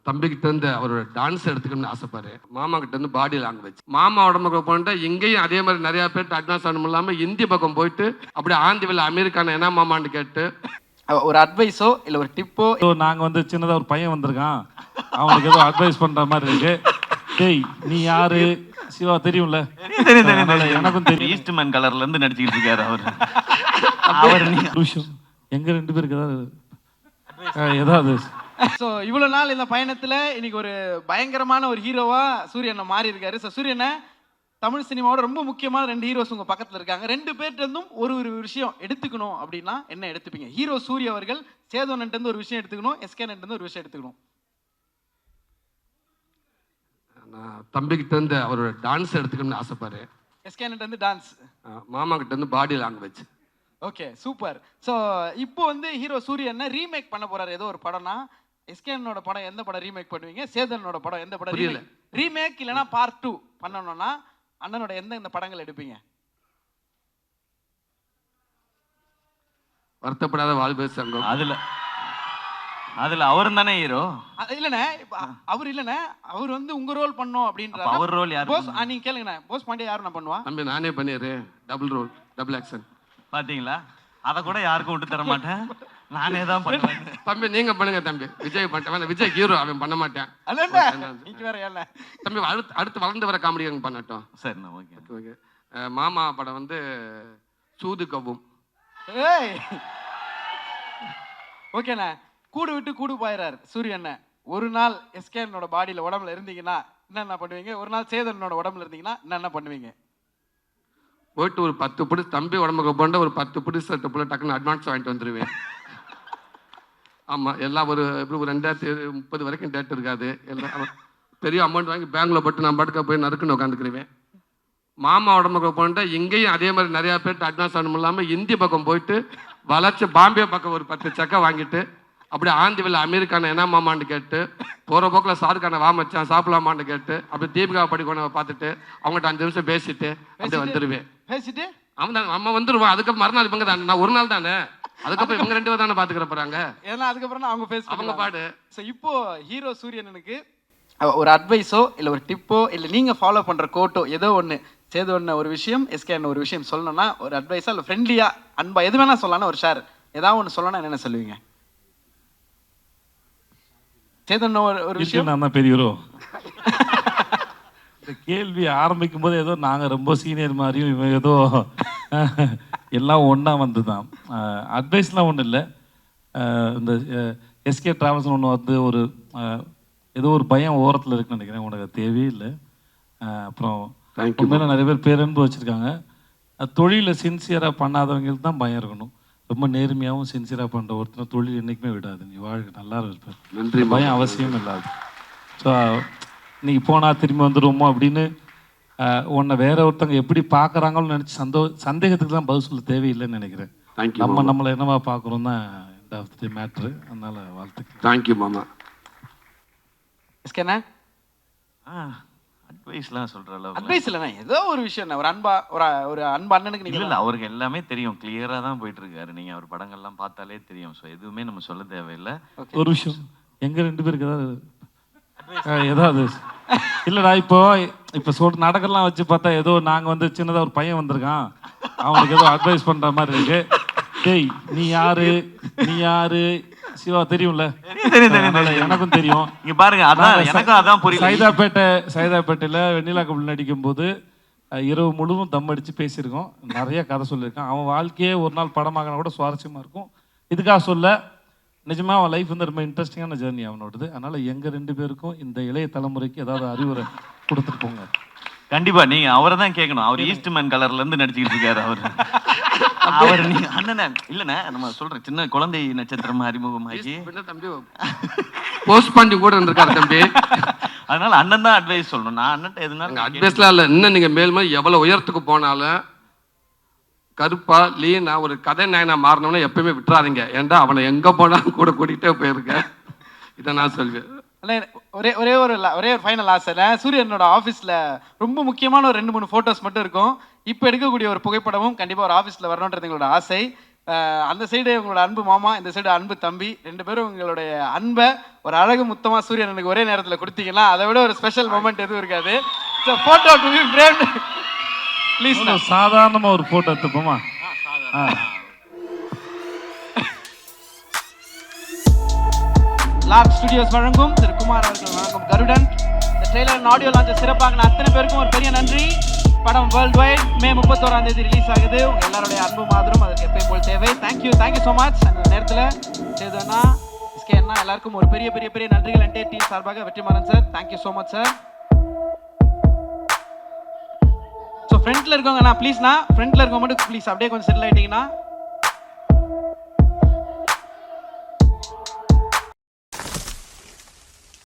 தம்பிக்கிட்ட இருந்து அவரோட டான்ஸ் எடுத்துக்கணும்னு ஆசைப்பாரு. மாமா கிட்ட இருந்து பாடி லாங்குவேஜ். மாமா உடம்புக்கு போயிட்டு இங்கேயும் அதே மாதிரி நிறைய பேர் அட்வான்ஸ் ஆகணும் இல்லாம இந்தி பக்கம் போயிட்டு அப்படியே ஆந்திவில் அமெரிக்கான என்ன மாமான்னு கேட்டு ஒரு அட்வைஸோ இல்ல ஒரு டிப்போ. நாங்க வந்து சின்னதா ஒரு பையன் வந்திருக்கான், அவனுக்கு ஏதோ அட்வைஸ் பண்ற மாதிரி இருக்கு. டேய் நீ யாரு? சிவா தெரியும்ல? எனக்கும் தெரியும். ஈஸ்ட்மேன் கலர்ல இருந்து நடிச்சுக்கிட்டு இருக்காரு அவர். எங்க ரெண்டு பேருக்கு ஏதாவது ஸோ இவ்வளோ நாள் இந்த பயணத்தில் இன்னைக்கு ஒரு பயங்கரமான ஒரு ஹீரோவா சூரியனை மாறி இருக்காரு. ஸோ சூரியனை தமிழ் சினிமாவோட ரொம்ப முக்கியமான 2 ஹீரோஸ் உங்கள் பக்கத்தில் இருக்காங்க. 2 பேர்ட்டேருந்தும் ஒரு விஷயம் எடுத்துக்கணும் அப்படின்னா என்ன எடுத்துப்பீங்க? ஹீரோ சூரிய அவர்கள் சேதோனன்ட்டு ஒரு விஷயம் எடுத்துக்கணும், எஸ்கேனன்ட்டு ஒரு விஷயம் எடுத்துக்கணும். நான் தம்பிக்கிட்ட இருந்து அவரோட டான்ஸ் எடுத்துக்கணும்னு ஆசைப்பாரு. எஸ்கேனன்ட்டு டான்ஸ், மாமா கிட்ட இருந்து body language. Okay super. So இப்போ வந்து ஹீரோ சூரியனை ரீமேக் பண்ண போறாரு ஏதோ ஒரு படம்னா, எஸ்கேனோட படம் எந்த படம் ரீமேக் பண்ணுவீங்க? சேதனோட படம் எந்த படம் ரீமேக் இல்லைன்னா பார்ட் 2 பண்ணணும்னா அண்ணனோட இந்த படங்கள் எடுப்பீங்க? வருத்தப்படாத வாழ்வே சங்கம். அதுல அவரும் தானே ஹீரோ. இல்லண்ணே அவர் இல்லண்ணே, அவர் வந்து உங்க ரோல் பண்ணோம் அப்படின்ற அவர் ரோல் யாரு? போஸ். நீங்க கேளுங்கண்ணே, போஸ் பாண்டியா யாரு நான் பண்ணுவா? தம்பி நானே பண்ணிடுறேன், டபுள் ரோல், டபுள் ஆக்ஷன். பாத்தீங்களா? அத கூட யாருக்கும் விட்டு தர மாட்டேன், நானே தான் பண்ணுவேன். தம்பி நீங்க பண்ணுங்க தம்பி. விஜய் பண்ணிட்டேன், விஜய் ஹீரோ, அவன் பண்ண மாட்டேன். நீங்க வேற ஏன்ல தம்பி அடுத்து வளர்ந்து வர காமெடி பண்ணட்டும். சரிண்ணா, ஓகே ஓகே. மாமா படம் வந்து சூது கவும். ஏய் ஓகேண்ணே. கூடு விட்டு கூடு போயிறாரு சூரியண்ண. ஒரு நாள் எஸ்கேனோட பாடியில உடம்புல இருந்தீங்கன்னா என்னென்ன பண்ணுவீங்க? ஒரு நாள் சேதனோட உடம்புல இருந்தீங்கன்னா என்னென்ன பண்ணுவீங்க? போயிட்டு ஒரு 10 புடி தம்பி உடம்புக்கு போண்ட ஒரு 10 புடி சட்டை போல டக்குன்னு அட்வான்ஸ் வாங்கிட்டு வந்துடுவேன். ஆமாம், எல்லாம் ஒரு எப்படி ஒரு 2030 வரைக்கும் டேட் இருக்காது. எல்லாம் பெரிய அமௌண்ட் வாங்கி பேங்க்ல போட்டு நான் பாட்டுக்க போய் நறுக்குன்னு உட்காந்துக்கிருவேன். மாமா உடம்புக்கு போண்ட இங்கேயும் அதே மாதிரி நிறையா பேர் அட்வான்ஸ் ஆகணும் இல்லாமல் இந்தி பக்கம் போயிட்டு வளர்ச்சி பாம்பே பக்கம் ஒரு 10 சக்கை வாங்கிட்டு அப்படியே ஆந்திவில் அமெரிக்கான என்ன மாமான்னு கேட்டு போகிற போக்கில் சாருக்கான வா மச்சான் சாப்பிடலாமான்னு கேட்டு அப்படியே தீபிகா படிக்கணும் பார்த்துட்டு அவங்ககிட்ட 5 நிமிஷம் பேசிட்டு அப்படியே வந்துடுவேன். பேசிட்டு அவன் தான் நம்ம வந்துடுவான். அதுக்கப்புறம் மறுநாள் இவங்க தானே, நான் ஒரு நாள் தானே, அதுக்கப்புறம் இவங்க 2 பேர் தானே பார்த்துக்கிற போகிறாங்க. ஏன்னா அதுக்கப்புறம் அவங்க பேச அவங்க பாடு. ஸோ இப்போ ஹீரோ சூரியனுக்கு ஒரு அட்வைஸோ இல்லை ஒரு டிப்போ இல்லை நீங்கள் ஃபாலோ பண்ணுற கோட்டோ ஏதோ ஒன்று சேது ஒன்று ஒரு விஷயம், எஸ்கேன்னு ஒரு விஷயம் சொல்லணும்னா ஒரு அட்வைஸா இல்லை ஃப்ரெண்ட்லியாக அன்பா எது வேணா சொல்லலாம், ஒரு ஷேர் ஏதாவது ஒன்று சொல்லணும்னா என்னென்ன சொல்லுவீங்க? சேதன் ஒரு விஷயம். நான் தான் பெரிய ஹீரோ. இந்த கேள்வி ஆரம்பிக்கும் போது ஏதோ நாங்கள் ரொம்ப சீனியர் மாதிரியும் இவன் ஏதோ எல்லாம் ஒன்றா வந்து தான். அட்வைஸ்லாம் ஒன்றும் இல்லை. இந்த எஸ்கே ட்ராவல்ஸ் ஒன்று வந்து ஒரு ஏதோ ஒரு பயம் ஓரத்தில் இருக்குன்னு நினைக்கிறேன், உனக்கு தேவையே இல்லை. அப்புறம் உண்மையில நிறைய பேர் பேரன்பு வச்சுருக்காங்க. தொழிலில் சின்சியராக பண்ணாதவங்களுக்கு தான் பயம் இருக்கணும். ரொம்ப நேர்மையாகவும் சின்சியராக பண்ணுற ஒருத்தர் தொழில் என்றைக்குமே விடாது. நீ வாழ்க்கை நல்லா இருப்பார், நன்றி, பயம் அவசியம் இல்லாது. ஸோ இன்னைக்கு போனால் திரும்பி வந்துடுவோமோ அப்படின்னு உன்னை வேற ஒருத்தவங்க எப்படி பார்க்குறாங்கன்னு நினச்சி சந்தேகத்துக்கு தான் பதில் சொல்ல தேவையில்லைன்னு நினைக்கிறேன். நம்மளை என்னவா பார்க்குறோம் தான் இந்த மேட்ரு. அதனால வாழ்த்துக்கள். தேங்க்யூ மாமா. எஸ்கேண்ணா அட்வைஸ்லாம் சொல்ற அளவு அட்வைஸ் இல்லைண்ணா, ஏதோ ஒரு விஷயம் ஒரு அன்பா ஒரு அன்பு அண்ணனுக்கு நீங்க இல்லை, அவருக்கு எல்லாமே தெரியும், கிளியராக தான் போயிட்டு இருக்காரு. நீங்கள் அவர் படங்கள்லாம் பார்த்தாலே தெரியும். ஸோ எதுவுமே நம்ம சொல்ல தேவையில்லை. ஒரு விஷயம், எங்கள் 2 பேருக்கு ஏதாவது இல்லைடா இப்போ சொல்ற நாடகம்லாம் வச்சு பார்த்தா ஏதோ நாங்கள் வந்து சின்னதாக ஒரு பையன் வந்திருக்கான், அவனுக்கு ஏதோ அட்வைஸ் பண்ணுற மாதிரி இருக்கு. டேய் நீ யாரு? சிவா தெரியும்ல? எனக்கும் தெரியும். இங்க பாருங்க, அதான் எனக்கும் அதான் புரியல. சைதாப்பேட்டையில் வெண்ணிலா கபல் நடிக்கும் போது இரவு முழுவதும் தம் அடிச்சு பேசியிருக்கோம், நிறைய கதை சொல்லியிருக்கான். அவன் வாழ்க்கையே ஒரு நாள் படமாகனா கூட சுவாரஸ்யமாக இருக்கும். இதுக்காக சொல்ல, நிஜமா அவன் லைஃப் வந்து ரொம்ப இன்ட்ரெஸ்டிங்கான ஜேர்னி அவனோடது. அதனால எங்கள் 2 பேருக்கும் இந்த இளைய தலைமுறைக்கு ஏதாவது அறிவுரை கொடுத்துட்டு போங்க. கண்டிப்பா நீங்க அவரை தான் கேட்கணும். அவர் ஈஸ்ட்மேன் கலர்ல இருந்து நடிச்சுக்கிட்டு இருக்காரு அவர் நீங்க அண்ணனே இல்லண்ணே, நம்ம சொல்றேன் சின்ன குழந்தை நட்சத்திரம் அறிமுகமாகி தம்பி போஸ்ட் பண்ணி கூட இருந்திருக்காரு தம்பி. அதனால அண்ணன் தான் அட்வைஸ் சொல்லணும். நான் அண்ணன் எதுனாலும் அட்வைஸ்லாம் இல்லை. இன்னும் நீங்க மேலும் எவ்வளவு உயரத்துக்கு போனாலும் கருப்பா லீனா ஒரு கதை நாயனா மாறினோம்னா எப்பயுமே விட்டுறாதீங்க. ஏன்டா அவனை எங்க போனாலும் கூட கூட்டிகிட்டே போயிருக்கேன். இதை நான் சொல்வேன். ஒரே ஒரு ஃபைனல் ஆசை. சூரியனோட ஆஃபீஸில் ரொம்ப முக்கியமான ஒரு 2-3 ஃபோட்டோஸ் மட்டும் இருக்கும். இப்போ எடுக்கக்கூடிய ஒரு புகைப்படமும் கண்டிப்பாக ஒரு ஆஃபீஸில் வரணுன்றது எங்களோட ஆசை. அந்த சைடு உங்களோட அன்பு மாமா, இந்த சைடு அன்பு தம்பி, 2 பேரும் உங்களுடைய அன்பை ஒரு அழகு முத்தமாக சூரியன் எனக்கு ஒரே நேரத்தில் கொடுத்தீங்கன்னா அதை விட ஒரு ஸ்பெஷல் மொமெண்ட் எதுவும் இருக்காது. So photo to be framed please. சாதாரணமாக ஒரு ஃபோட்டோ எடுத்துப்போமா? லாக் ஸ்டுடியோஸ் வழங்கும் திரு குமார் அவர்கள் வழங்கும் கருடன். இந்த ட்ரெய்லர் ஆடியோ லான்ச் சிறப்பாக அத்தனை பேருக்கும் ஒரு பெரிய நன்றி. படம் வேர்ல்டு வைட் மே 31ஆம் தேதி ரிலீஸ் ஆகுது. உங்க எல்லாருடைய அன்பு மாதிரும் அதுக்கு எப்பயும் போல் தேவை. Thank you so much. அந்த நேரத்தில் சேதுனா எஸ்கே அண்ணா எல்லாருக்கும் ஒரு பெரிய பெரிய பெரிய நன்றிகள். என்டையர் டீம் சார்பாக Vetrimaaran sir, thank you so much sir. So ஃப்ரண்ட்ல இருக்கவங்கண்ணா ப்ளீஸ்ண்ணா, ஃப்ரண்ட்ல இருக்கவங்க மட்டும் ப்ளீஸ் அப்படியே கொஞ்சம் செட்டில் ஆகிட்டீங்கன்னா